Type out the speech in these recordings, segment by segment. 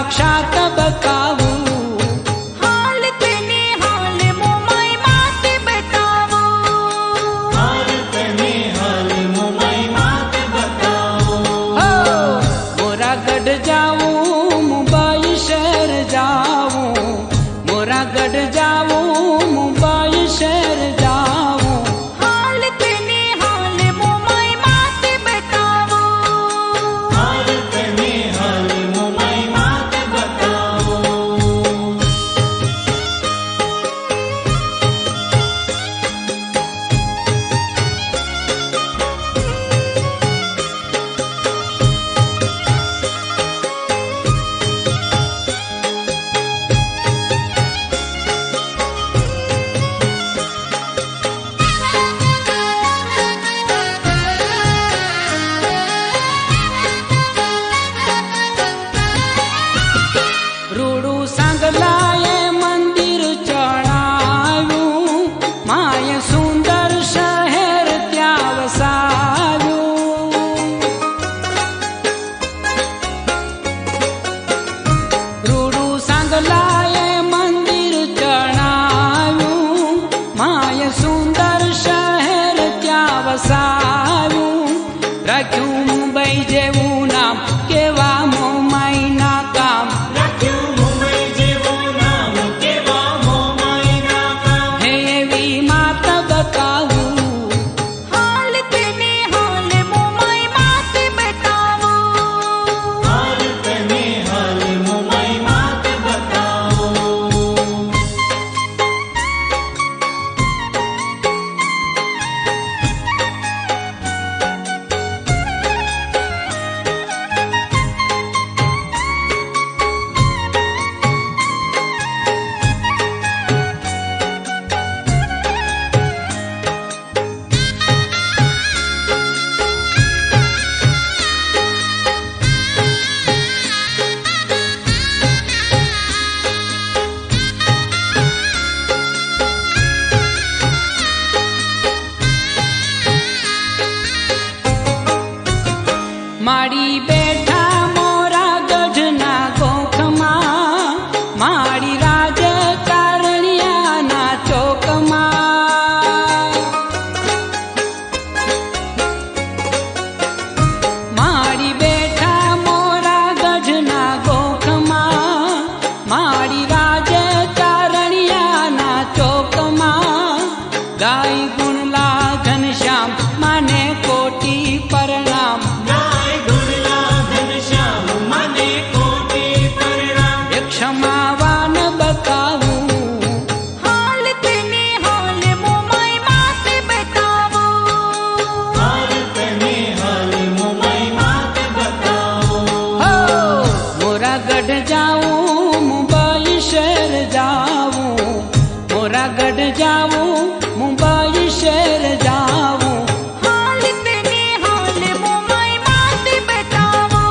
साक्षात बतावू हाल तने हाल मोमाई मात बतावो हाल तने हाल मोमाई मात बतावो हो मोरा गढ़ जाऊं मुंबई शहर जाऊं मोरा गढ़ जाऊं मुंबई शहर जाऊं हाल तने हाल मोमाई मात बतावो हाल तने हाल मोमाई मात बतावो रूडू सांगलाए मंदिर चढ़ाव्યું माय सुंदर शहर ત્યાં વસાવ્યું રૂડુ सांगलाए मंदिर चढ़ाव्યું माय सुंदर शहर ત્યાં વસાવ્યું રાખ્યું મુંબઈ જેવું નામ કેવા મોમાઈના કામ રાખ્યું મુંબઈ જેવું નામ કેવા મોમાઈના કામ હે એવી માત બતાવું हाल तने हाल मोमाई मात बतावो हाल तने हाल मोमाई मात बतावो માડી બેઠા મોરા ગઢના ગોખમાં માડી રાજકારણિયાના ચોકમાં માડી બેઠા મોરા ગઢના ગોખમાં માડી રાજકારણિયાના ચોકમાં ગાય ગુણલા ઘનશ્યામ માને કોટી પરણામ ગાય ગુણલા ઘનશ્યામ મને કોટી પરણામ એક ક્ષમાવાન બતાવું हाल तने हाल मोमाई मात बतावो हाल तने हाल मोमाई मात बतावो हो मोरा गढ़ जाऊं मुंबई शहर जाऊं मोरा गढ़ जाऊं मुंबई शहर जाऊं हाल तने हाल मोमाई मात बतावो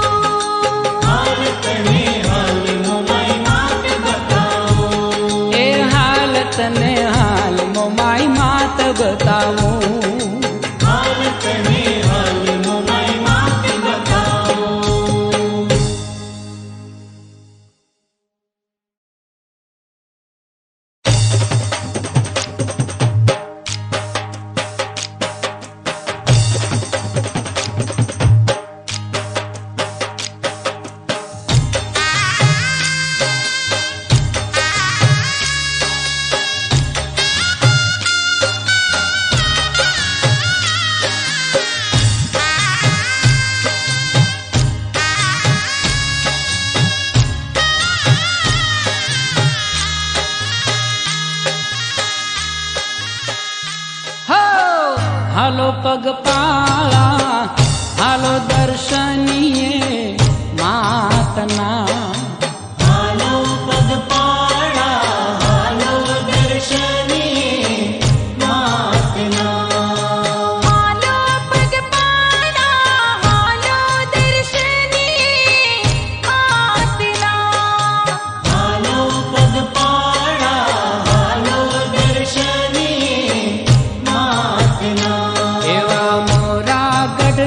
हाल तने हाल मोमाई मात बतावो ए हालत ने हाल मोमाई मात बताऊं हाल तने हाल मोमाई मात बतावो हो हालो पगपाळा हालो दर्शनीये मातना हालो पगपाळा हालो दर्शनीये मातना हालो पगपाळा हालो दर्शनी आतना हालो पगपाळा हालो दर्शनीये मातना एवा मोरा गढ़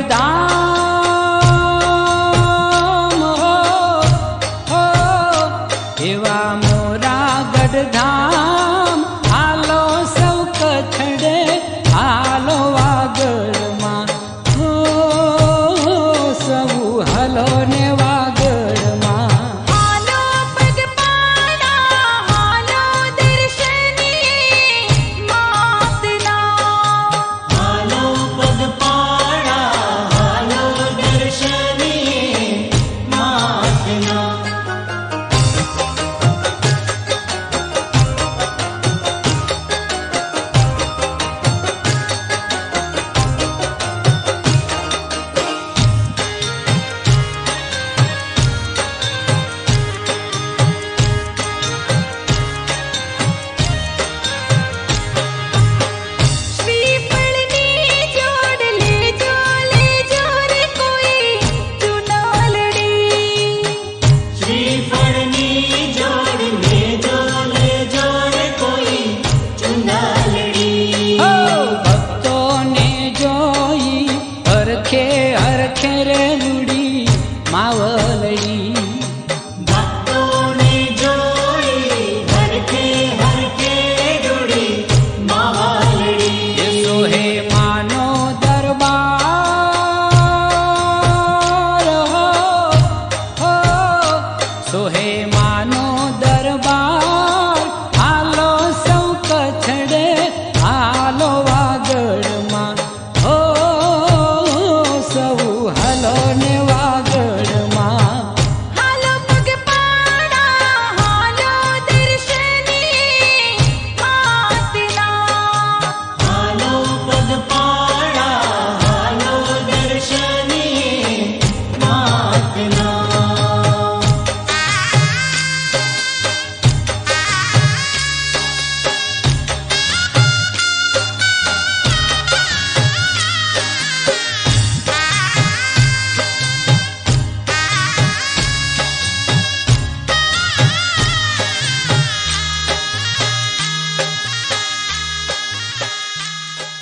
શ્રીફળની જોડ લેજો રે કોઈ ચુંદલડી. હો ભક્તોને જોઈ હરખે હરખે રે રૂડી માવલડી. ભક્તોને જોઈ હરખે હરખે રૂડી માવલડી. એ સોહે માનો દરબાર હો, હો સોહે માનો દરબાર. હાલો સૌ કછડે હાલો વાગડમાં, હો સૌ હાલો ને વાગડમાં. હાલો પગપાળા હાલો દર્શની માતના. હાલો પગપાળા હાલો દર્શની માતના.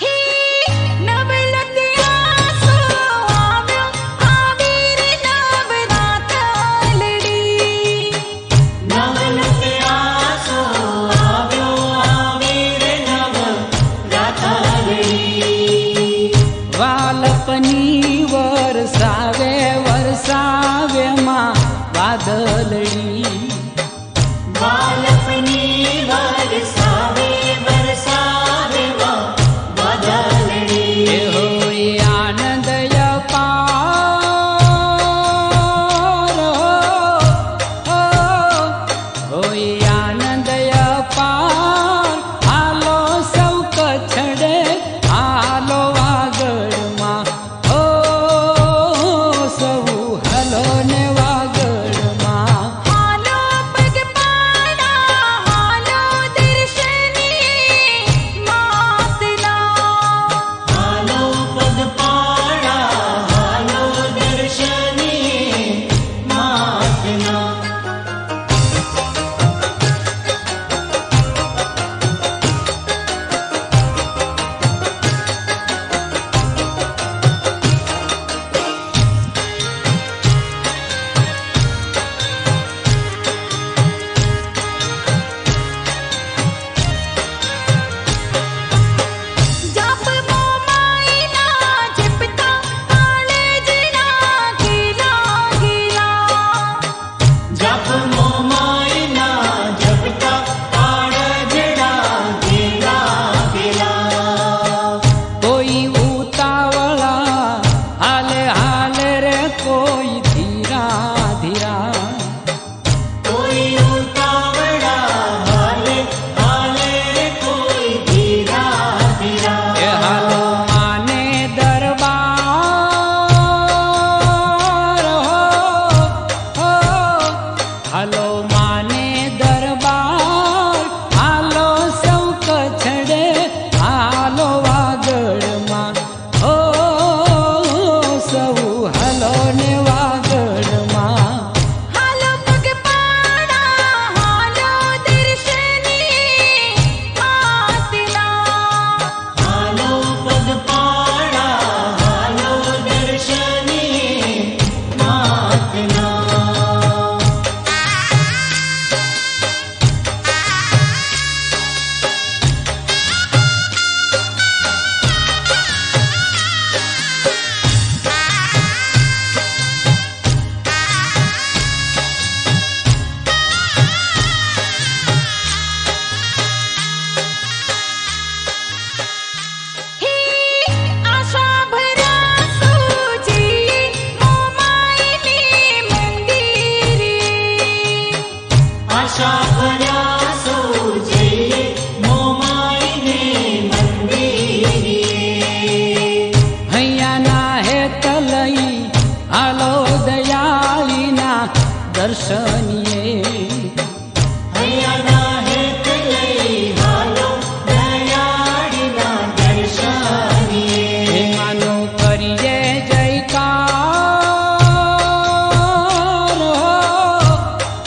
હે નવલખિયા સો આવ્યો આવી રે નવરાતલડી. નવલખિયાસો આવ્યો આવી રે નવરાતલડી. વાલપની વરસાવે વરસાવે માં વાદળડી. બાલપની વરસાવે વરસાવે માં એ વાદળડી. હોય આનંદ અપાર હો, હોય આનંદ અપાર. હાલો સૌ કછડે હાલો વાગડમાં, હો સૌ હાલો ને વાગડમાં. હાલો પગપાળા હાલો દર્શની માતના. હાલો પગપાળા હાલો દર્શની માતના. જપ મોમાઈના જપતા કાળજના ગીલા ગીલા. જપ મોમાઈના જપતા કાળજડા ઘેરા ઘેરા. કોઈ ઉતાવળા હાલે હાલે રે કોઈ ધીરા ધીરા. કોઈ ઉતાવળા હાલે હાલે કોઈ ધીરા એ ધીરા. હાલો માને દરબાર હો, હો હાલો માને દરબાર. હાલો સૌ કછડે હાલો વાગડમાં, હો સૌ હાલો ને વાગડમાં. હાલો પગપાળા હાલો દર્શની માતના. હાલો પગપાળા હાલો દર્શની માતના. હે આશા ભર્યા સુજી મોમાઈની મંદિરે. આશા ભર્યા સૌ જઈએ મોમાઈને મંદિરે. હૈયાના હેત લઈ હાલો દયાળીના દર્શનીએ. હૈયાના હેત લઈ હાલો દયાળીના દર્શનીએ. માનો કરીએ જયકાર હો,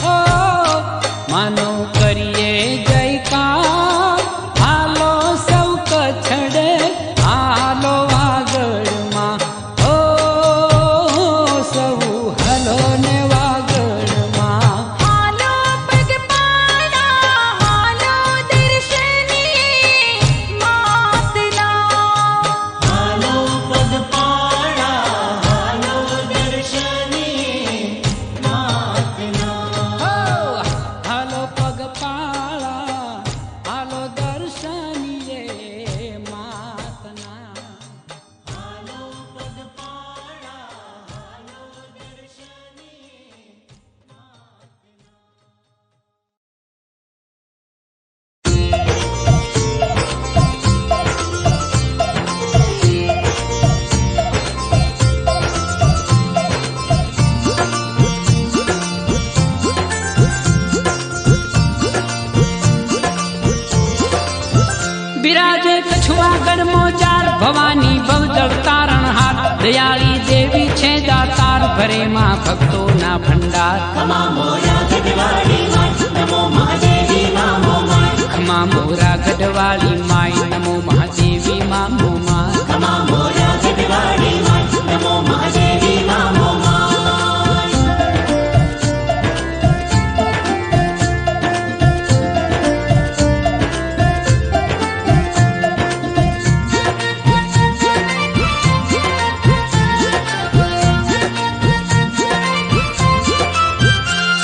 જુનાગઢ મોજાર ભવાની ભવજળ તારણહાર દયાળી દેવી છે દાતાર ભરે માં ભક્તોના ભંડાર ખમા મોરા ગઢવાળી માય નમો મહાદેવી માં મોમાય ખમા મોરા ગઢવાળી માય નમો મહાદેવી માં મોમાય ખમા મોરા ગઢવાળી માય નમો મહાદેવી માં મોમાય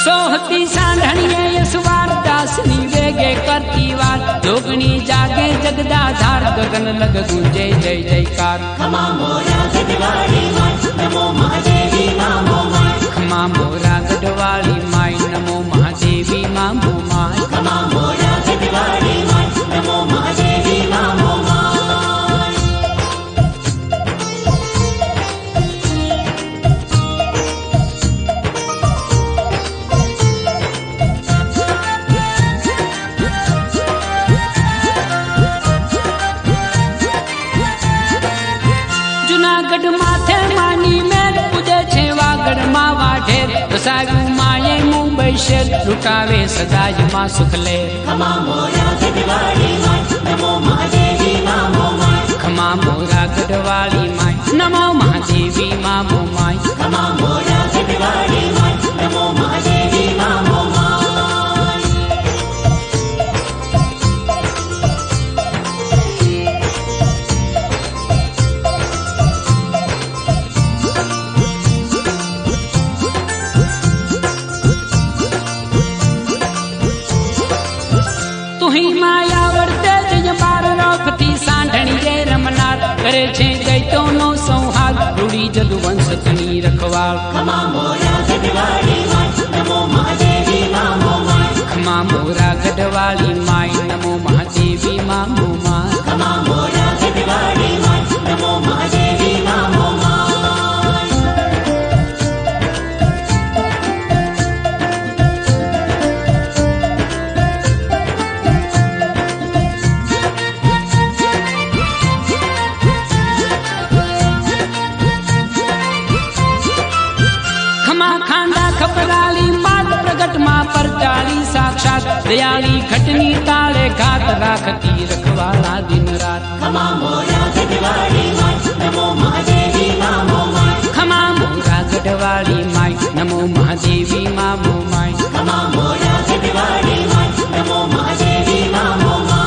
સોહતી સાંઢણીએ યશવાર દાસની વેગે કરતી વાત જોગણી જાગે જગદાધાર ગગન લગ ગુંજે જય જયકાર ખમા મોરા ગઢવાળી માય નમો મહાદેવી માં મોમાય ખમા મોરા ગઢવાળી માય નમો મહાદેવી માં મોમાય ખમા મોરા ગઢવાળી માય નમો મહાદેવી માં મોમાય જુનાગઢ માથે માની મેર પૂજે છે વાગડ માં વાઢેર વસાવ્યું માએ મુંબઈ શેર લૂંટાવે સદાજ માં સુખ લે ખમા મોરા ગઢવાળી માય નમો મહાદેવી માં મોમાય ખમા મોરા ગઢવાળી માય નમો મહાદેવી માં મોમાય ખમા મોરા ગઢવાળી માય નમો મહાદેવી માં મોમાય તુહી માયા વર્તે જય બાર રોખથી સાંઢણીએ રમનાર કરે છે દૈત્યોનો સંહાર રૂડી જદુવંશ તની રખવાળ ખમા મોરા ગઢવાળી માય નમો મહાદેવી માં મોમાય ખમા મોરા ગઢવાળી માય નમો મહાદેવી માં મોમાય ખમા મોરા ગઢવાળી માય નમો મહાદેવી માં મોમાય ખમા ખાંડા ખપરાળી માત પ્રગટ માં પરચાળી સાક્ષાત દયાળી ઘટની તાળે ઘાત રાખતી રખવાળા દિન રાત ખમા મોરા ગઢવાળી માય નમો મહાદેવી માં મોમાય ખમા મોરા ગઢવાળી માય નમો મહાદેવી માં મોમાય ખમા મોરા ગઢવાળી માય નમો મહાદેવી માં મોમાય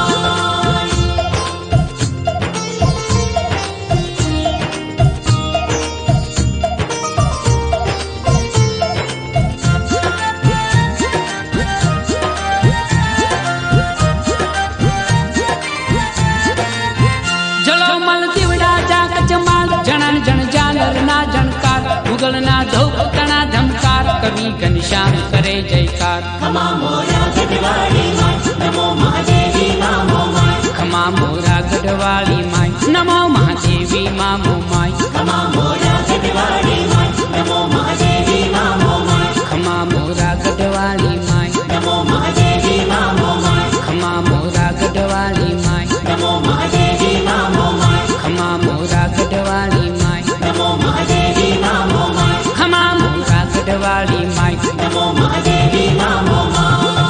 જળોમલ દીવડા જાગ જમાલ જણન જણ જાલર ના જણકાર ગુગલ ના ધોક તણા ધમકાર કવિ ઘનશ્યામ કરે જયકાર ખમા મોરા ગઢવાળી માય નમો મહાદેવી માં મોમાય ખમા મોરા ગઢવાળી માય નમો મહાદેવી માં મોમાય ખમા મોરા ગઢવાળી માય નમો મહાદેવી માં મોમાય ખમા મોરા ગઢવાળી માય નમો મહાદેવી માં મોમાય ખમા મોરા ગઢવાળી માય નમો મહાદેવી માં મોમાય ખમા મોરા ગઢવાળી માય નમો મહાદેવી માં મોમાય ખમા મોરા ગઢવાળી માય નમો મહાદેવી માં મોમાય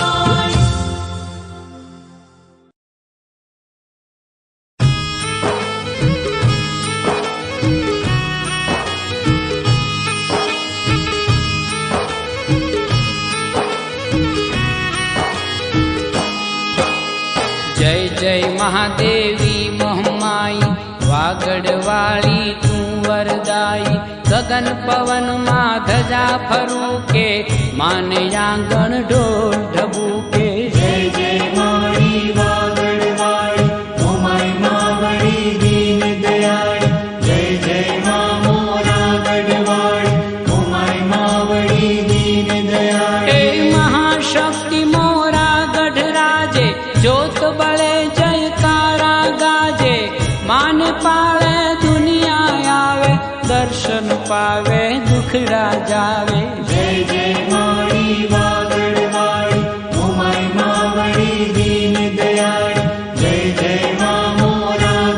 જય જય મહાદેવી મહમાઈ વાગડવાળી તું વરદાઈ ગગન પવન માં ધજા ફરું કે માને આંગણ ઢોલ ઢબુકે જય જય મારી વાગડવાળી મોમાય માવડી દીન દયાળી જય જય મા મોરા ગઢવાળી મોમાય માવડી દીન હે દયાળી મહાશક્તિ મોરા ગઢરાજે જોત બળે જયકારા ગાજે માન પાળે દુનિયા આવે દર્શન પાવે દુખડા જાવે જય જય મારી વાગડવાળી મોમાય માવડી દીન દયાળી જય જય મા મોરા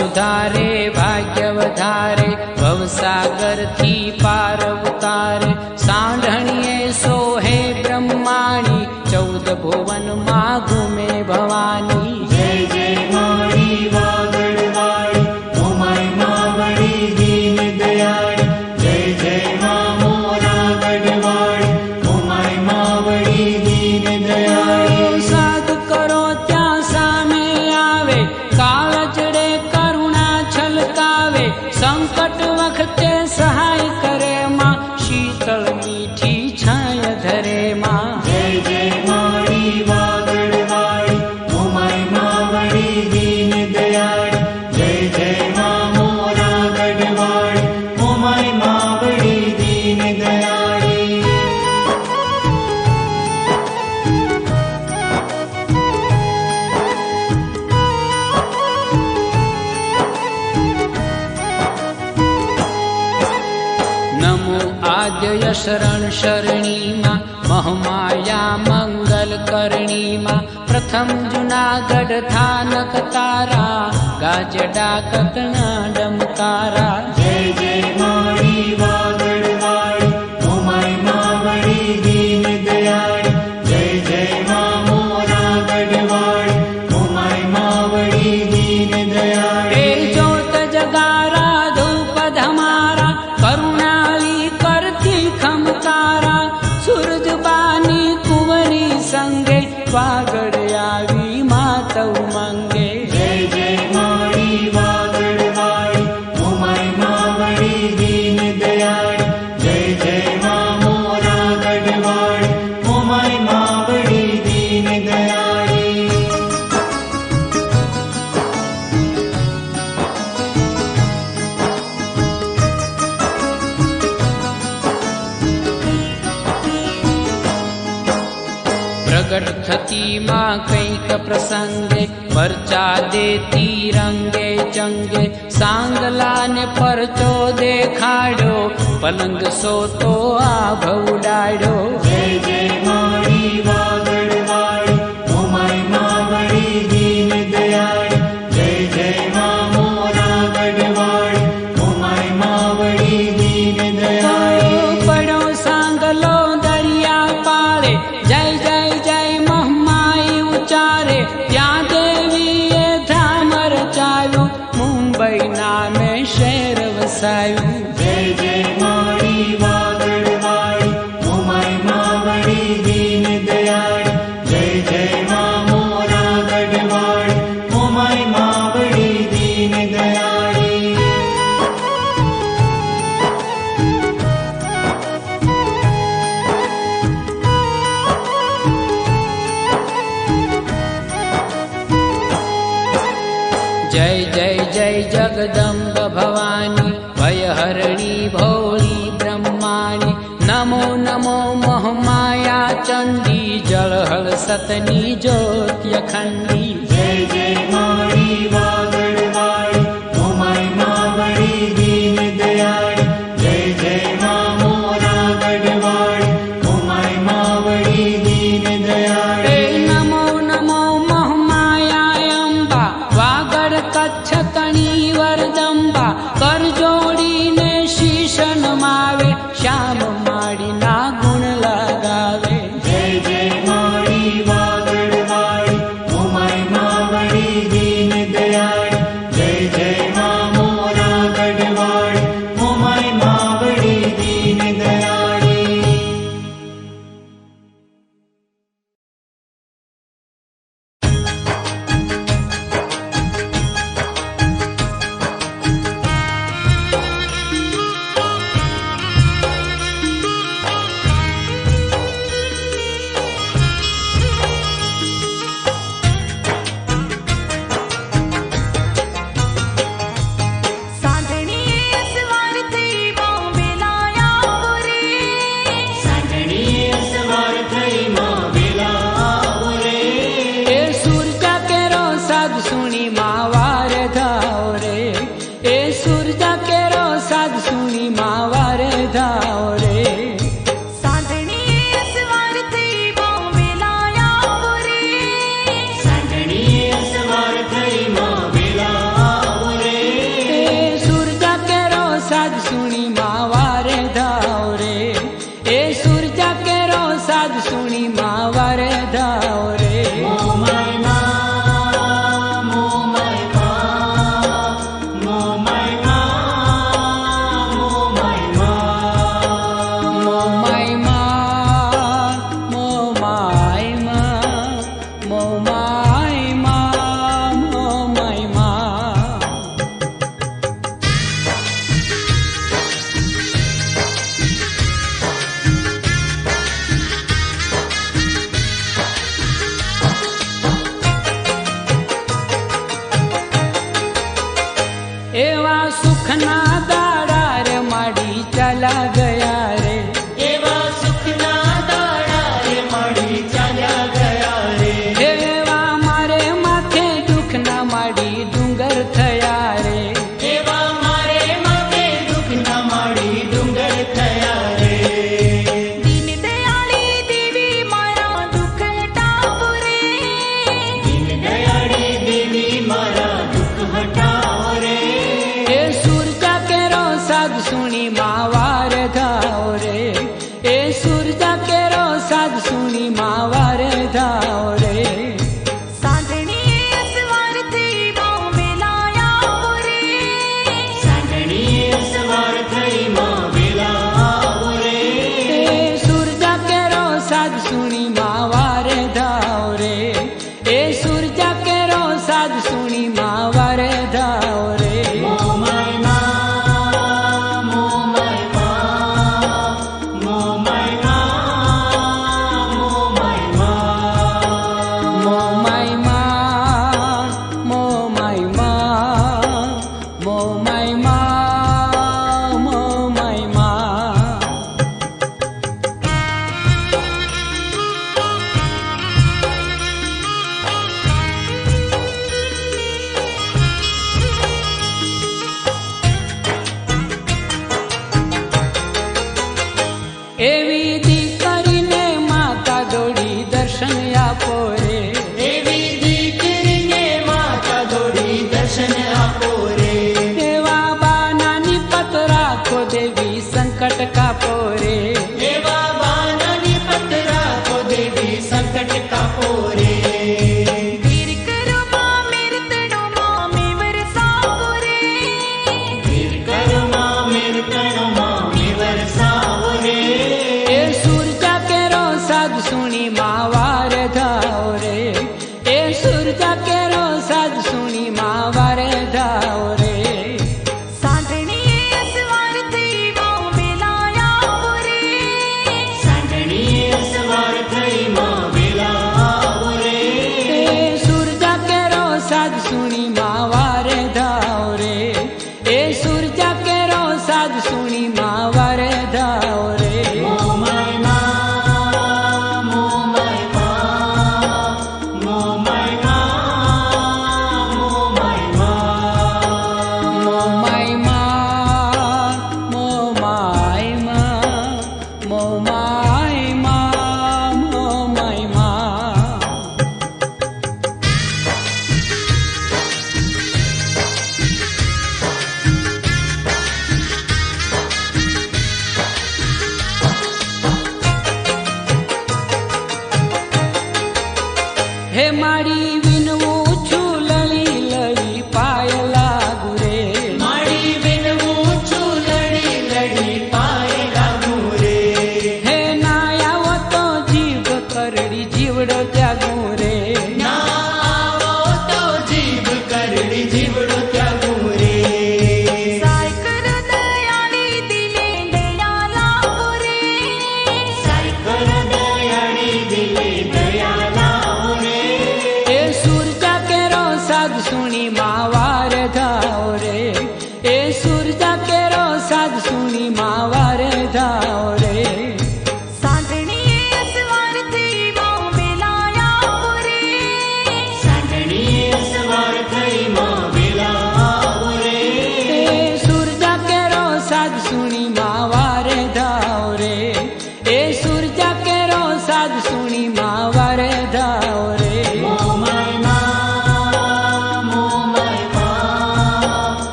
સુધારે ભાગ્ય વધારે ભવસાગર થી પાર ઉતારે સાંઢણીએ સોહે બ્રહ્માણી 14 ભુવનમાં ઘૂમે ભવાની જય જય માળી વાગડવાળી ઉમાઈ માવડી દીન દયાળી જય જય મા મોરાગઢવાળી ઉમાઈ માવડી દીન દયાળી સાધ કરો ત્યાં સામે આવે કાળજડે કરુણા છલકાવે સંકટ વખતે સહાય કરે માં શીતળ મીઠી છાય ધરે માં જય જય માળી વાગડવાળી ઉમાઈ માવડી દીન દયાળી જય જય મા મોરાગઢવાળી ઉમાઈ માવડી દીન દયાળી નમો આદ્ય શરણ શરણીમાં મહમાયા મંગલ કરણીમાં પ્રથમ જુનાગઢ થાનક તારા ગાજડા કતના ડમકારા જય જય માળી વાગડવાળી ઉમાઈ માવડી દીન દયાળી જય જય મા મોરાગઢવાળી ઉમાઈ માવડી દીન એ દયાળી જોત જગારા ધૂપ ધમારા કરુણાલી કરતી ખમકારા સૂરજબાની કુંવરી સંગે વાગડ આવી માતવ મંગે જય જય માળી વાગડવાળી ઉમાઈ માવડી દીન દયાળી જય જય મા મોરાગઢવાળી ઉમાઈ માવડી દીન દયાળી પ્રગટ થતી માં કંઈક પ્રસંગે પરચા દેતી રંગે ચંગે સાંગલાને પરચો દેખાડ્યો પલંગ સોતો આભ ઉડાડ્યો જય જય માળી વાગડવાળી ઉમાઈ માવડી દીન દયાળી જય જય મા મોરાગઢવાળી ઉમાઈ માવડી દીન દયાળી પડ્યો સાંગલો દરિયા પાળે જય જય જય મહમાઈ ઉચારે ત્યાં દેવીએ ધામ રચાયું મુંબઈ નામે શહેર વસાયું જય જય માળી વાગડવાળી ઉમાઈ માવડી દીન દયાળી જય જય મા મોરાગઢવાળી ઉમાઈ માવડી દીન દયાળી જય જય જય જગદંબ ભવાની ભયહરણી ભોળી બ્રહ્માણી નમો નમો મહમાયા ચંડી જળહળ સતની જ્યોતિ અખંડી જય જય માળી વાગડવાળી ઉમાઈ માવડી દીન દયાળી જય જય મા મોરાગઢવાળી ઉમાઈ માવડી દીન એ દયાળી નમો નમો મહમાયા અંબા વાગડ કચ્છ તણી વરદંબા કર જોડીને શીશ નમાવે શ્યામ માડીના ગુણ લગાવે જય જય માળી વાગડવાળી ઉમાઈ માવડી સુણી માં વારે ધાવ રે એવા સુખના દાડા રે માડી ચાલ્યા ગયા રે એવા સુખના દાડા રે મળી ચાલ્યા ગયા રે એવા મારે માથે દુઃખના માડી ડુંગર થયા રે એવા મારે માથે દુઃખના માળી ડુંગર થયા રે દીન દયાળી દેવી મારા દુઃખ હટાવો રે દીન દયાળી દેવી મારા દુઃખ હટાવો રે એ સુરજા કેરો સાદ સુણી માં વારે ધાવ રે એ સુરજા કેરો સાદ સુણી માં વારે ધાવ રે સાંજણી અસવારથી માં વેલાયા રે સાંજણીએ સવાર થઈ માં વેલા આવો રે એ સુરજા કેરો સાદ સુણી માં વારે ધાવ રે એ સુરજા કેરો સાદ સુણી માં વારે ધાવ રે મો માય માં મો માય માં મો માય માં મો માય માં મો માય માં મો માય માં મો માય માં મો માય માં એવી દીકરીને માતા દોડી દર્શન આપો રે એવી દીકરીને માતા દોડી દર્શન આપો રે એવા બાનાની પત રાખો દેવી સંકટ કાપો રે એવા બાનાની પત રાખો દેવી સંકટ કાપો રે વીર કરો માં મેરતડો માં મે વરસાવો રે વીર કરમાં મેર કરમાં મે વરસાવો રે એ સુરજા કેરો સાદ સુણી માં વારે ધાવ રે એ સુરજા કેરો સાદ સુણી માં વારે ધાવ રે સાંજણી અસવારથી માં વેલાયા રે સાંજણીએ સવાર થઈ માં વેલા આવો રે એ સુરજા કેરો સાદ સુણી માં વારે ધાવ રે એ સુરજા કેરો સાદ સુણી માં વારે ધાવ રે મો માય માં મો માય માં મો માય માં મો માય માં મો માય માં મો માય માં મો માય માં મો માય માં હે મારી વિનવું છું લળી લળી પાય લાગુ રે માડી વિનવું છું લડી લડી પાય લાગુ રે હે ના આવો તો જીભ કરડી જીવડો ત્યાગું રે ના આવો તો જીભ કરડી જીવડો ત્યાગુ રે સાય કરો દયાળી દિલે દયા લાવો રે સાઈ કર દયાળી દિલે દયા લાવો રે એ સુરજા કેરો સાદ સુણી માં વારે ધાવ રે એ સુરજા કેરો સાદ સુણી માં વારે ધાવ રે સાંજણી અસવારથી માં વેલાયા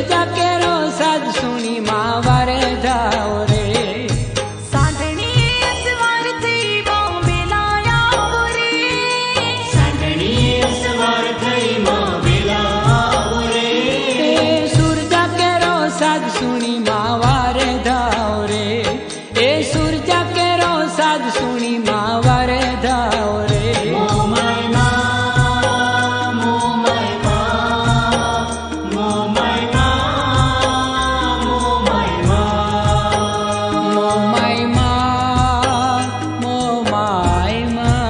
સુરજા કેરો સાજ સુણી માં વારે જાઓ રે સાંઢણી અસવાર થઈ માં વેલાયા રે સાંઢણી સવાર થઈ માં વેલા આવો રે એ સુરજા કેરો સાજ સુણી માં વારે જાઓ રે એ સુરજા કેરો સાજ સુણી માં વારે જાઓ રે મો માય માં મો માય માં મો માય માં મો માય માં મો માય માં મો માય માં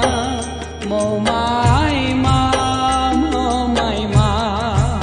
મો માય માં મો માય માં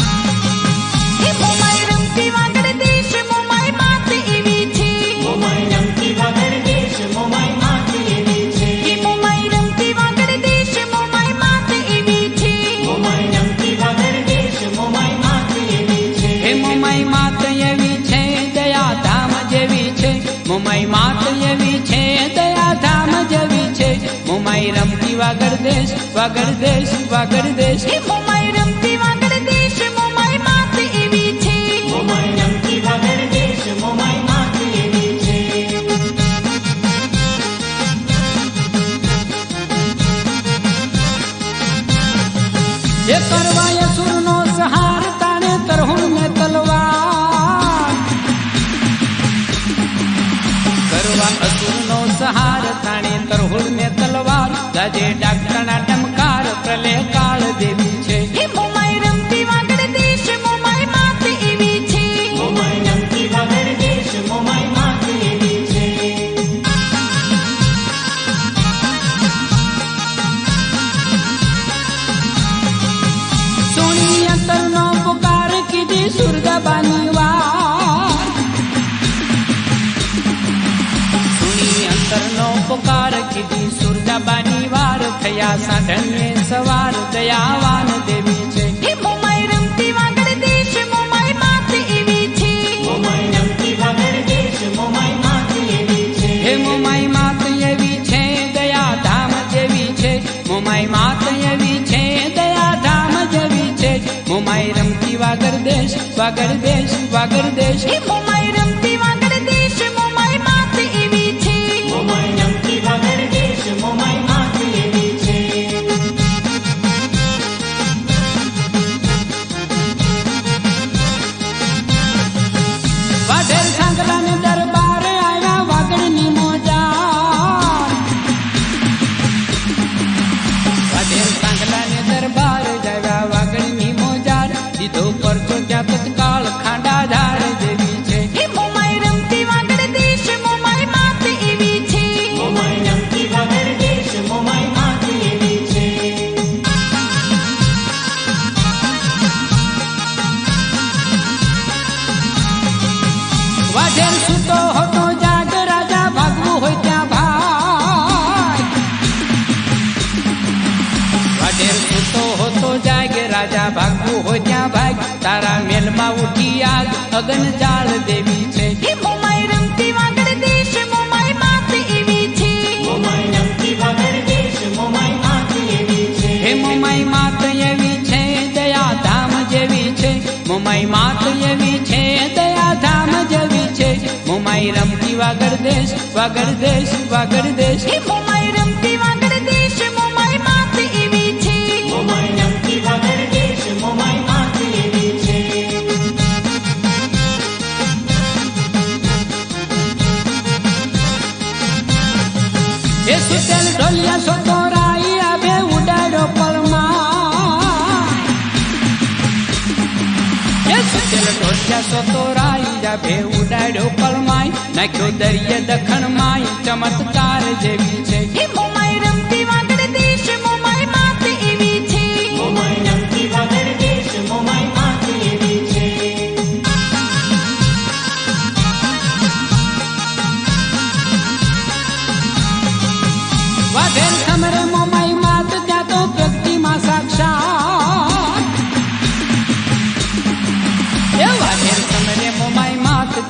એ મોમાય રમતી વાગડ દેશ મોમાય માત એવી છે મો માય રમતી વગર દેશ મો માય માત એવી છે એ મોમાય રમતી વાગડ દેશ મોમાય માત એવી છે મો માય રમતી વગર દેશ મો માય માત એવી છે હે મોમાઈ માત એવી છે દયા ધામ જેવી છે મોમાઈ માત એવી છે દયા ધામ જેવી છે મોમાઈ રમતી વાગડ દેશ વાગડ દેશ વાગડ દેશ એ મોમાય રમતી વાગડ દેશ મોમાય માત એવી છે મો માય રમતી વગર દેશ મો માય માત એવી છે એ કરવાય સુરનો સહાર તાણે તરહુણ ને તલવાર કરવા અસુરનો સહાર તાણે તરહુણ ને તલવાર ગાજે ડાકણા ડમકાર પ્રલય કાળ દેવી છે એ મોમાય રમતી વાગડ દેશ મોમાય માત એવી છે મો માય રમતી વગર દેશ મો માય માત એવી છે સોની અંતરનો પુકાર કીધી સુરગાબાની વાર સોની અંતરનો પુકાર કીધી સુરગાબાની વાર થયા સાધનને સવાર દયાવાન દેવી છે એ મોમાય રમતી વાગડ દેશ મોમાય માત એવી છે મો માય રમતી વગર દેશ મો માય માત એવી છે હે મોમાઈ માત એવી છે દયા ધામ જેવી છે મોમાઈ માત એવી છે દયા ધામ જેવી છે મોમાઈ રમતી વાગડ દેશ વાગડ દેશ વાગડ દેશ એ મોમાય રમતી વાગડ દેશ મોમાય માત એવી છે મો માય રમતી વગર દેશ મો માય માત એવી છે વાઢેર સાંગલાને દરબાર આવ્યા વાગડની મોજા વાઢેર સાંગલાને દરબાર આવ્યા વાગડની મોજાર દીધો પરચો ત્યાં તત્કાળ ખાંડા ધાર દેવી છે એ મોમાય રમતી વાગડ દેશ મોમાય માત એવી છે મો માય રમતી વગર દેશ મો માય માત એવી છે વાઢેર સૂતો હતો જાગ રાજા ભાગવું હોય ત્યાં ભાગ વાઢેર સૂતો હતો જાગ રાજા ભાગવું હોય ત્યાં ભાગ તારા મેલમાં ઉઠી આગ અગન જાળ દેવી છે એ મોમાય રમતી વાગડ દેશ મોમાય માત એવી છે મો માય રમતી વગર દેશ મો માય માત એવી છે હે મોમાઈ માત એવી છે દયા ધામ જેવી છે મોમાઈ માત એવી છે દયા ધામ જેવી છે મોમાઈ રમતી વાગડ દેશ વાગડ દેશ વાગડ દેશ એ મોમાય રમતી વાગડ દેશ મોમાય માત એવી છે મો માય રમતી વગર દેશ મો માય માત એવી છે એ સુતેલ ઢોલિયા સોતો રાઈ આભે ઉડાડ્યો પળમાં એ સુતેલ ઢોલિયા સોતો રાઈ આભે ઉડાડ્યો પળમાય નાખ્યો દરિયે દખણ માય ચમત્કાર જેવી છે એ મોમાય રમતી વાગડ દેશ મોમાય માત એવી છે મો માય રમતી વગર દેશ મો માય માત એવી છે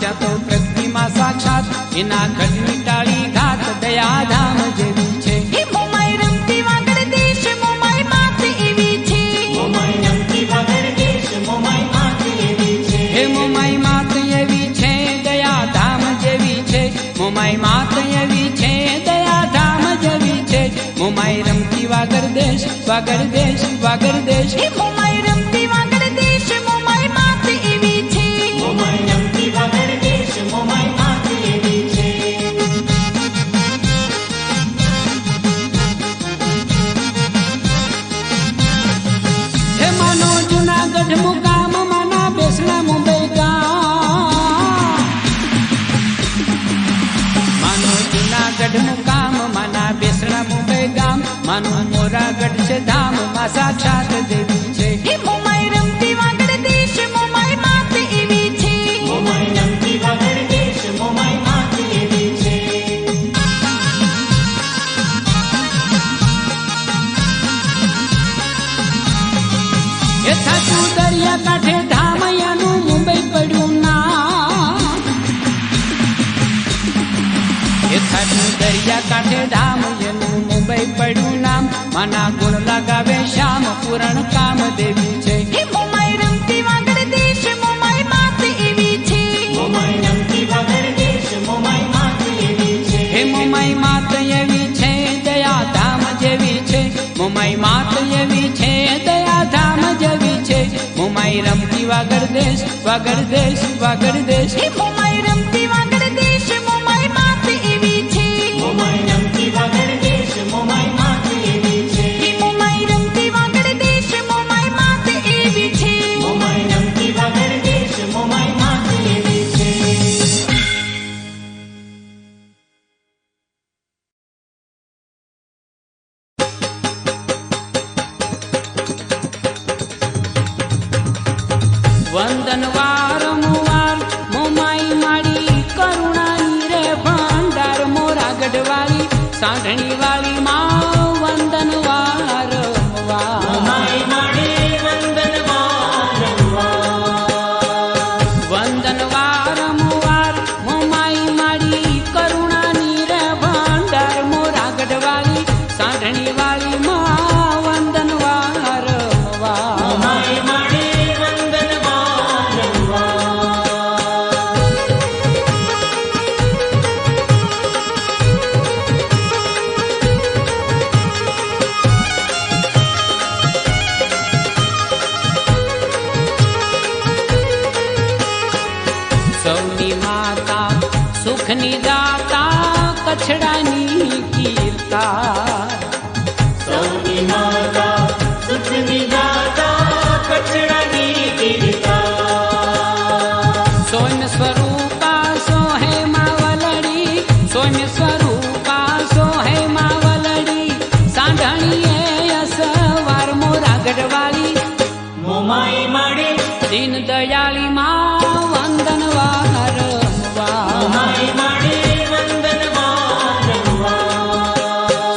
ત્યાં તો પ્રગતિ માં સાક્ષાત એના ઘટની ટાળી ઘાત દયાધામ જેવી છે. એ મોમાઈ રમતી વાગડ દેશ મોમાઈ માત એવી છે. મોમાઈ રમતી વાગડ દેશ મોમાઈ માત એવી છે. હે મોમાઈ માત એવી છે દયાધામ જેવી છે. મોમાઈ માત એવી છે દયાધામ જેવી છે. મોમાઈ રમતી વાગડ દેશ વાગડ દેશ વાગડ દેશ. એ મોમાઈ રમતી વાગડ દેશ મોમાઈ માત એવી છે. મોમાઈ રમતી વાગડ દેશ મોમાઈ માત એવી છે. હે માનો જુનાગઢ મુકામ માના બેસણા મુંબઈ ગામ. માનો જુનાગઢ મુકામ માના બેસણા મુંબઈ ગામ. માનું મોરાગઢ છે ધામ માં સાક્ષાત દેવી છે. એ મોમાઈ રમતી વાગડ દેશ મોમાઈ માત એવી છે. મોમાઈ રમતી વાગડ દેશ મોમાઈ માત એવી છે. એ થાતું દરિયા કાંઠે ધામ અહીંયાનું મુંબઈ પડ્યું ના. એ થાતું દરિયા કાંઠે ધામ એનું મુંબઈ પડ્યું નામ. માના ગુણ લગાવે શ્યામ પૂરણ કામ દેવી છે. એ મોમાઈ રમતી વાગડ દેશ મોમાઈ માત એવી છે. મોમાઈ રમતી વાગડ દેશ મોમાઈ માત એવી છે. હે મોમાઈ માત એવી છે દયાધામ જેવી છે. મોમાઈ માત એવી છે દયાધામ જેવી છે. મોમાઈ રમતી વાગડ દેશ વાગડ દેશ વાગડ દેશ. એ મોમાઈ રમતી વાગડ દેશ મોમાઈ માત એવી છે. મોમાઈ રમતી વાગડ દેશ મોમાઈ માત એવી છે. એ મોમાઈ રમતી વાગડ દેશ મોમાઈ માત એવી છે. મોમાઈ રમતી વાગડ દેશ મોમાઈ માત એવી છે. વંદન વારંવાર મોમાઈ માડી કરુણાની રે ભંડાર મોરાગઢ વાળી સાંઢણી વાળી માં વંદન વારંવાર. મોમાઈ માડે વંદન વારંવાર. વંદન વારંવાર મોમાઈ માડી કરુણાની રે ભંડાર મોરાગઢ વાળી સાંઢણી વાળી માં વંદન વારંવાર. મોમાઈ માડે વંદન વારંવાર. સૌની માતા સુખની દાતા કછડાની કીર્તા. સૌની માતા સુખની દાતા કચડાની કીર્તા. સોમ્ય સ્વરૂપા સોહે માવલડી સોમ્ય સ્વરૂપા સોહે માવલડી સાંઢણીએ અસવાર મોરાગઢ વાળી મોમાઈ માડે દીન દયાળી માં વંદન વારંવાર. મોમાઈ માડે વંદન વારંવાર.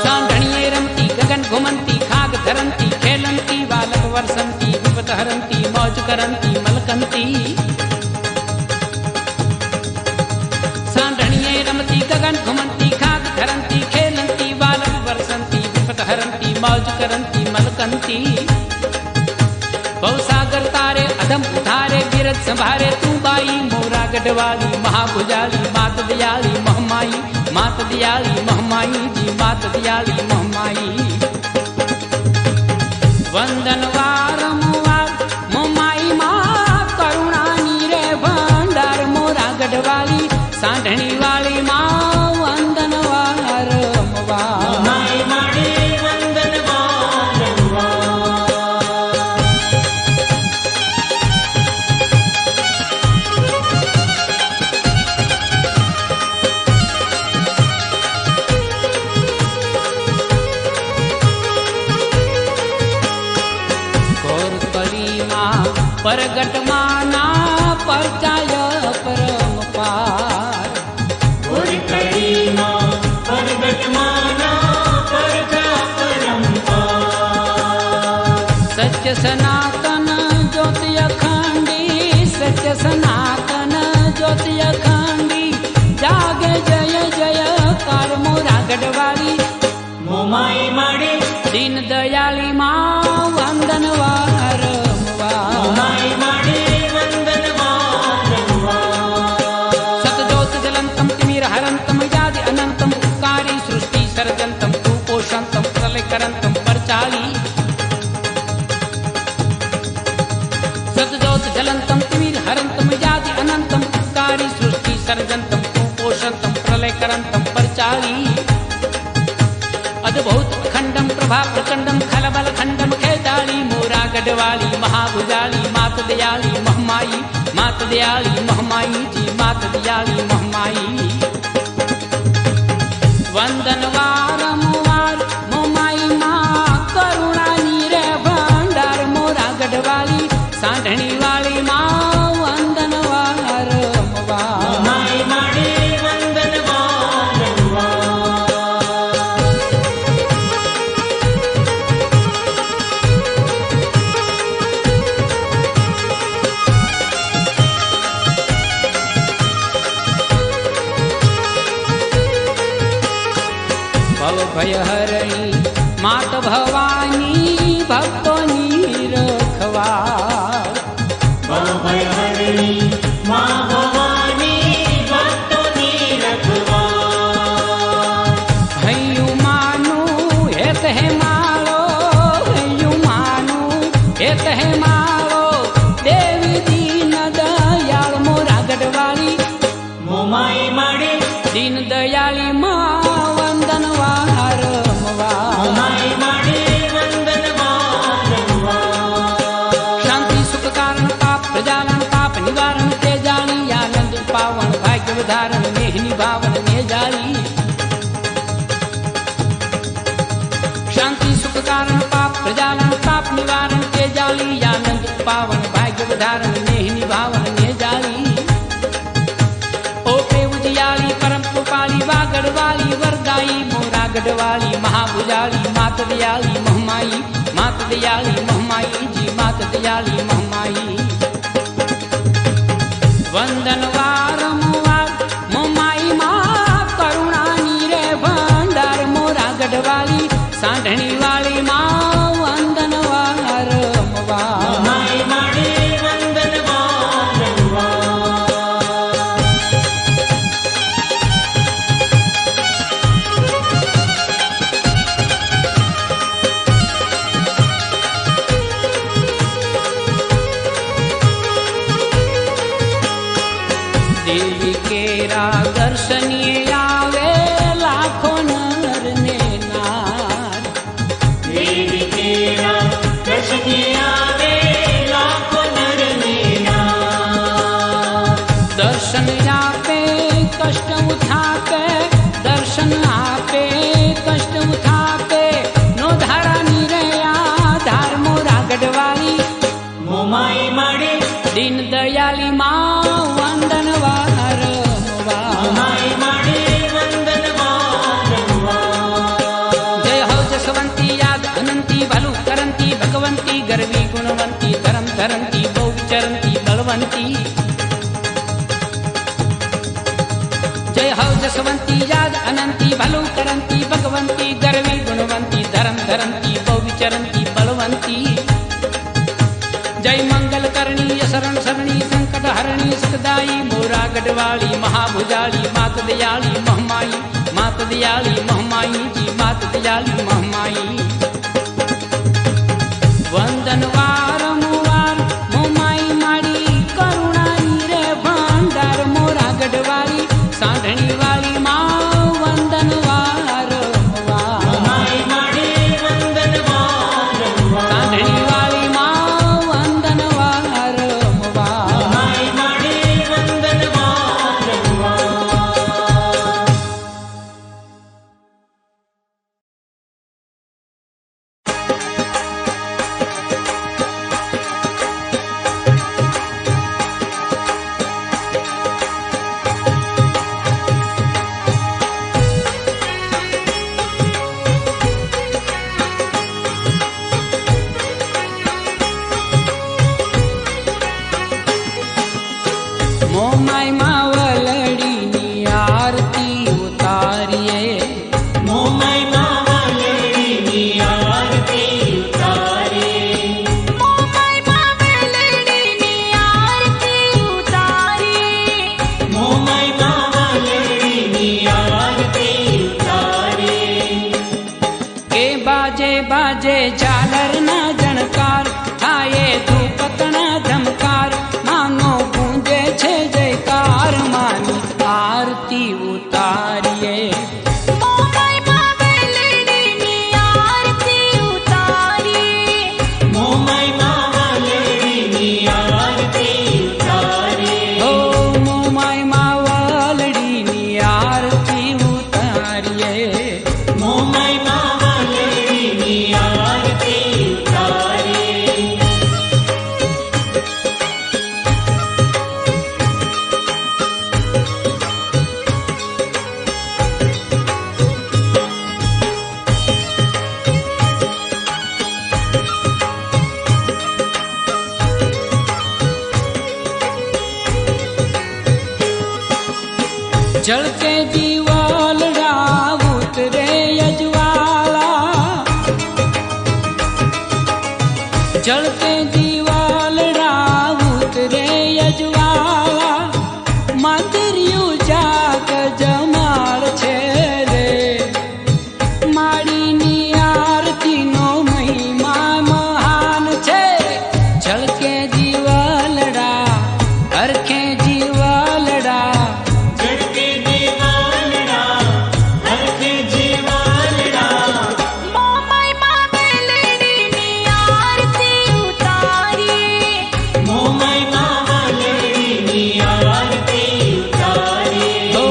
સાંઢણીએ રમતી ગગન ઘુમંતી ખાગ ધરંતી ખેલંતી બાલક વર્ષંતી વિપત હરંતી મોજ કરંતી મલકંતી. સાંઢણીએ રમતી ગગન ઘુમંતી ખાગ ધરંતી ખેલંતી બાલક વર્ષંતી વિપત હરંતી મોજ કરંતી મલકંતી. ભવસાગર તારે અધમ ઉધારે બિરજ સંભારે તું બાઈ મોરાગઢ વાળી મહાભુજાળી માત દયાળી મહમાઈ. માત દયાળી મહમાઈ જી માત દયાળી મહમાઈ. વંદન વારંવાર મોમાઈ માં કરુણાની રે ભંડાર મોરાગઢ વાળી સાંઢણી વાળી માં વંદન વારંવાર. મોમાઈ માડે વંદન વારંવાર. પરગટમાના પરચાય પરમપાર. ઓરકડીમાં પરગટમાના પરજા પરંપાર. સત્ય સનાતન જ્યોતિ અખંડી સત્ય સનાતન જ્યોતિ અખંડી करी सृष्टि सर्जंतम कुपोषंतम प्रलय करंतम परचाली अद्भुत खंडम प्रभा प्रचंडम खलबल खंडम खेताली मोरा गढ़वाली महाभुजाली मात दयाली महमाई मात दयाली महमाई जी मात दयाली महमाई वंदन वारंवार मोमाई माँ करुणा नीरे भंडार मोरा गढ़वाली सांढणी वाली माँ वंदन वारंवार माई माड़ी वंदन वारंवार। भव भय हरणी मात भवानी भक्तोनी रखवार भव भय हरणी माँ भवानी भक्तोनी रखवार। हयु मानु हेत है मारो हयु मानु हेत है मारो देवी दीन दयाल मोरा गढ़वाली मोमाई माड़ी दीन दयाली माँ वंदन वारंवार मोमाई माड़ी वंदन वारंवार। शांति सुख कारण पाप प्रजालन पाप निवारण ते जानी आनंद पावन भाग्य उदाहरण नेह निभावन ने जाली शांति सुख कारण पाप प्रजालन पाप निवारण ते जाली आनंद पावन भाग्य उदाहरण नेह निभावन ने जाली ओ प्रेम उजियाली परम कृपाली वागड़वाली वरदाई मोरा गढ़वाली महाभुजाली मात दयाली महमाई मात दयाली महमाई जी मात दयाली महमाई वंदन वारंवार मोमाई माँ करुणा नीरे भंडार मोरा गढ़वाली सांढणी वाली माँ वंदन वारंवार मोमाई माड़ी वंदन वारंवार। देवी केरा दर्शनीय आवे लाखों नर ने नार देवी तेरा दर्शन आवे लाखों नर नार। दर्शन आपे कष्ट उठापे दर्शन आपे कष्ट उठापे नो धारा निरया धार मोरा गढ़वाली मोमाई माड़ी दीन दयाली माँ वंदन वारंवार मोमाई माड़ी वंदन वारंवार। जय हो जसवंती याद अनंती भलु करंती भगवंती गर्वी गुणवंती धर्म धरंती बहु विचरंती बलवंती जय हो जसवंती याद अनंती भलु करंती भगवंती गर्वी गुणवंती धर्म धरंती बहु विचरंती बलवंती जय मंगल करणी शरण शरणी संकट हरणी सुखदाई मोरा गढ़वाली महाभुजाली मात दयाली महमाई मात दयाली महमाई जी मात दयाली महमाई वंदन वारंवार मोमाई माड़ी करुणा नीरे भंडार मोरा गढ़वाली सांढणी वाली माँ वंदन वारंवार मोमाई माड़ी वंदन वारंवार। सांढणी वाली माँ वंदन वारंवार मोमाई माड़ी वंदन वारंवार। झलके दीवालड़ा उतरे अजवाला, झलके दीवालड़ा उतरे अजवाला, मंदिरिયું जाग जमाड़ छे रे, माड़ीनी आरतीनो महिमा महान छे। झलके दीवालड़ा हरखे जीवालड़ा, झलके दीवालड़ा हरखे जीवालड़ा, મોમાઈ માં વેલડીની આરતી ઉતારીએ, મોમાઈ માં વાલડીની આરતી ઉતારીએ, ओ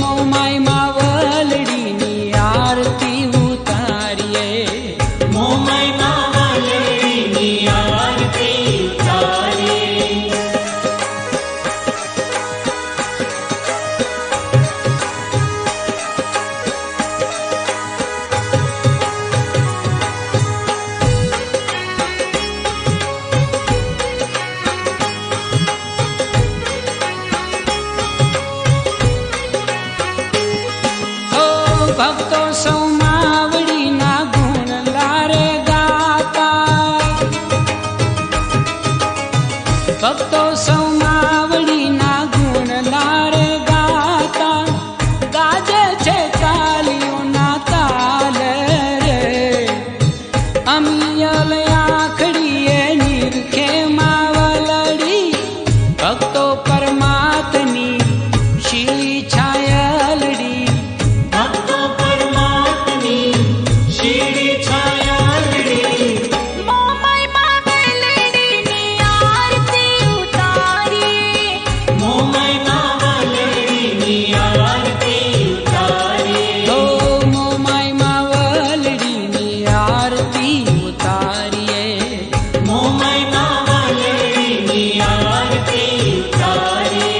मोमाई मावलड़ीनी आरती उतारिए। મોમાઈ માં વાલડીની આરતી ઉતારીએ। ओ भक्तो सौ मावड़ीना गुण लारे गाता, भक्तो सौ मावड़ीना गुण लारे गाता, गाजे छे तालियोना ताल रे, अमियल आखड़ीए निरखे मावलड़ी, भक्तो परमात्मनी शीली छायलड़ी, ભક્તો પરમાત્મની શીળી છાયાલડી, મોમાઈ માં વેલડીની આરતી ઉતારીએ, મોમાઈ માં વાલડીની આરતી ઉતારીએ, ओ मोमाई मावलड़ीनी आरती उतारिए। મોમાઈ માં વાલડીની આરતી ઉતારીએ।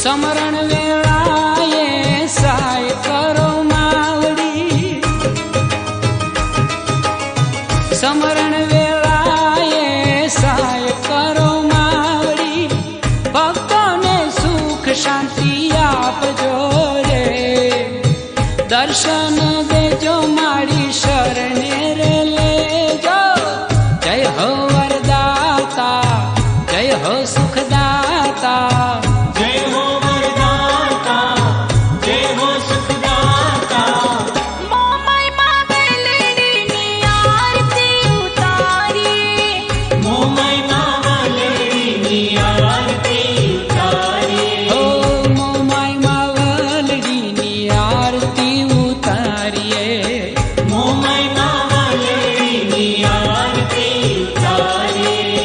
समरण वेळाए सहाय करो मावड़ी, समरण वेळाए सहाय करो मावड़ी, भक्तोने सुख शांति आपजो रे, दर्शन देजो माड़ी शरणे रे लेजो। जय हो वरदाता, जय हो सुखदाता, જય હો વરદાતા, જય હો સુખદાતા, મોમાઈ માં વેલડીની આરતી ઉતારીએ, મોમાઈ માં વાલડીની આરતી ઉતારીએ, ओ मोमाई मावलड़ीनी आरती उतारिए। મોમાઈ માં વાલડીની આરતી ઉતારીએ।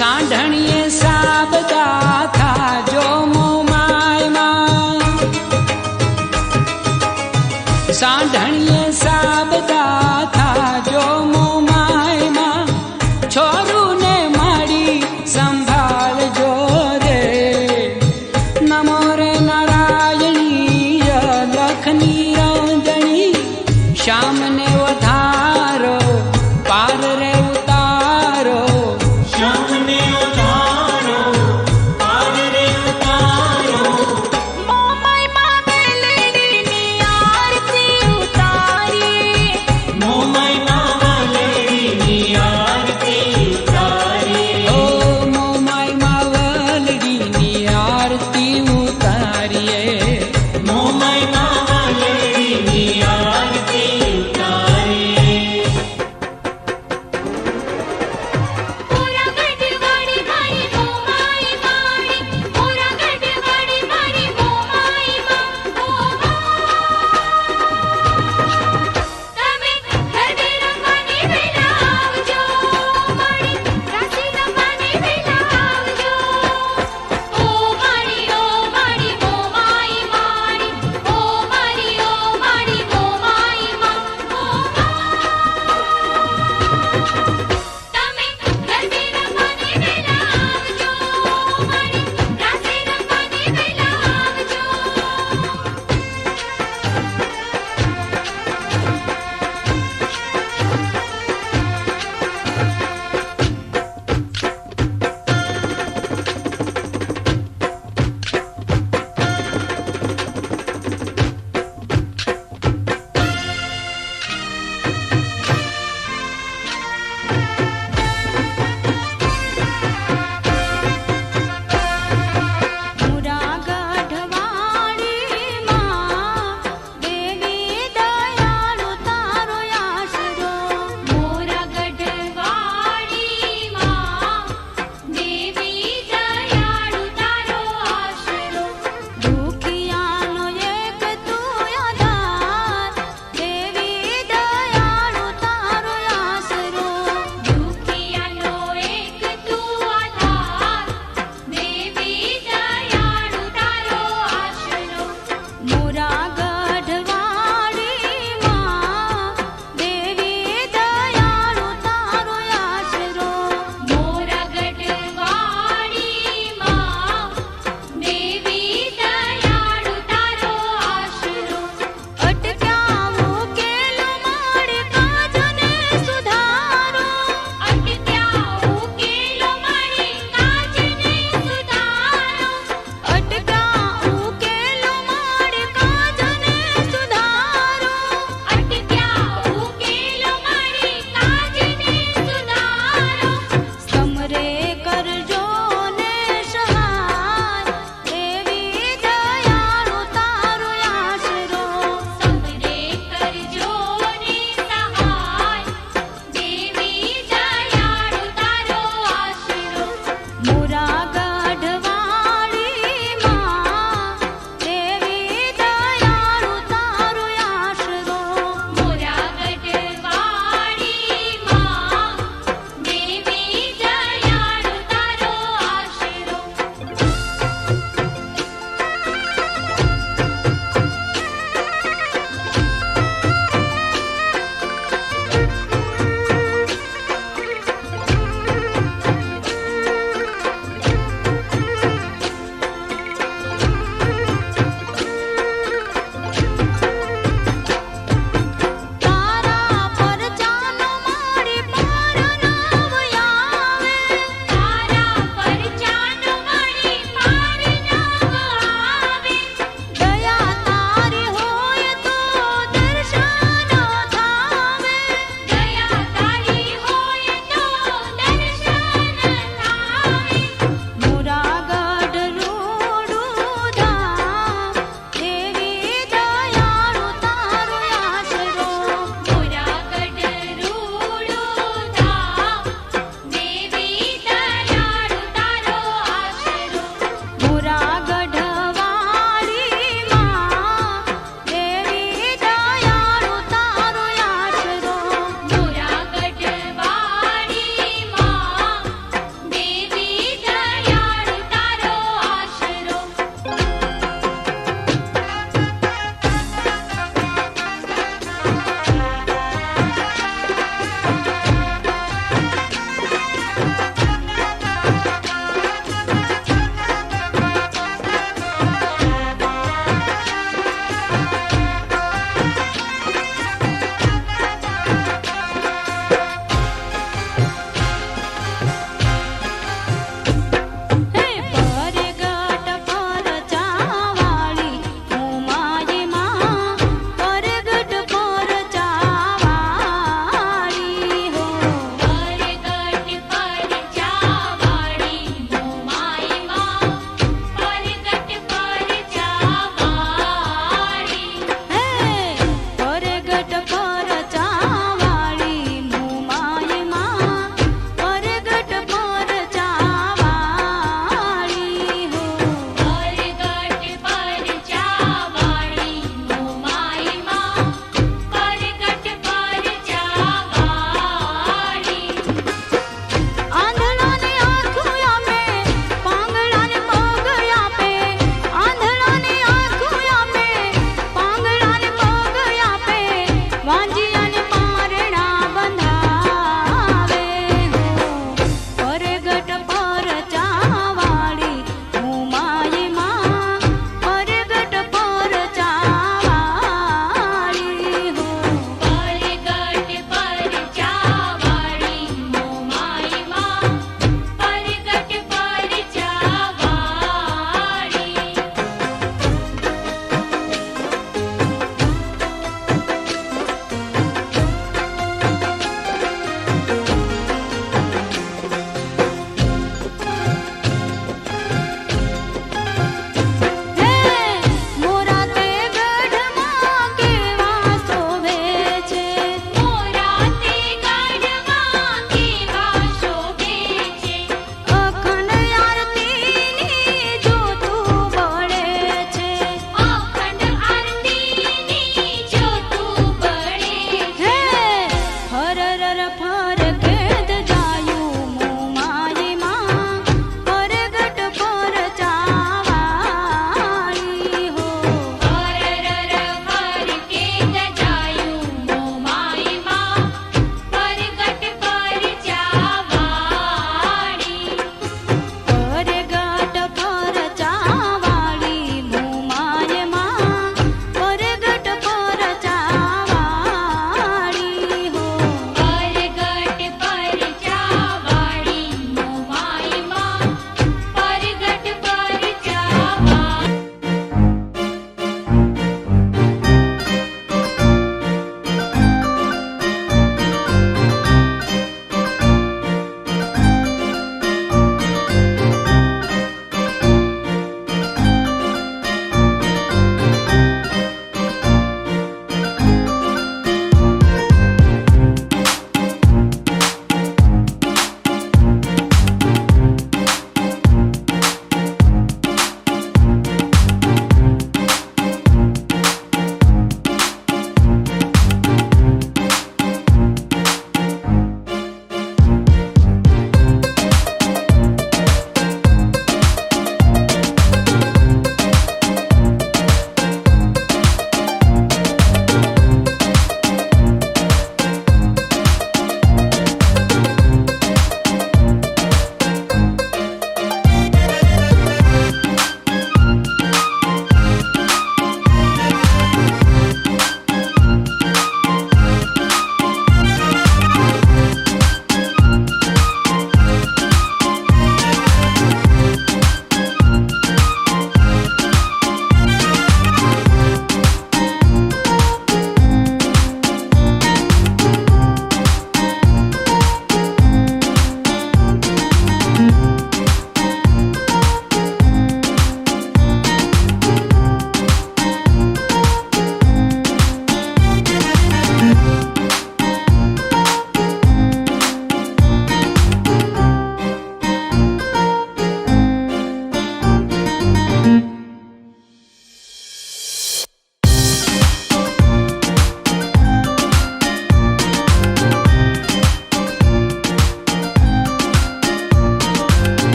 सांढणिए साबदा था जो मोमाई मां, सांढणिए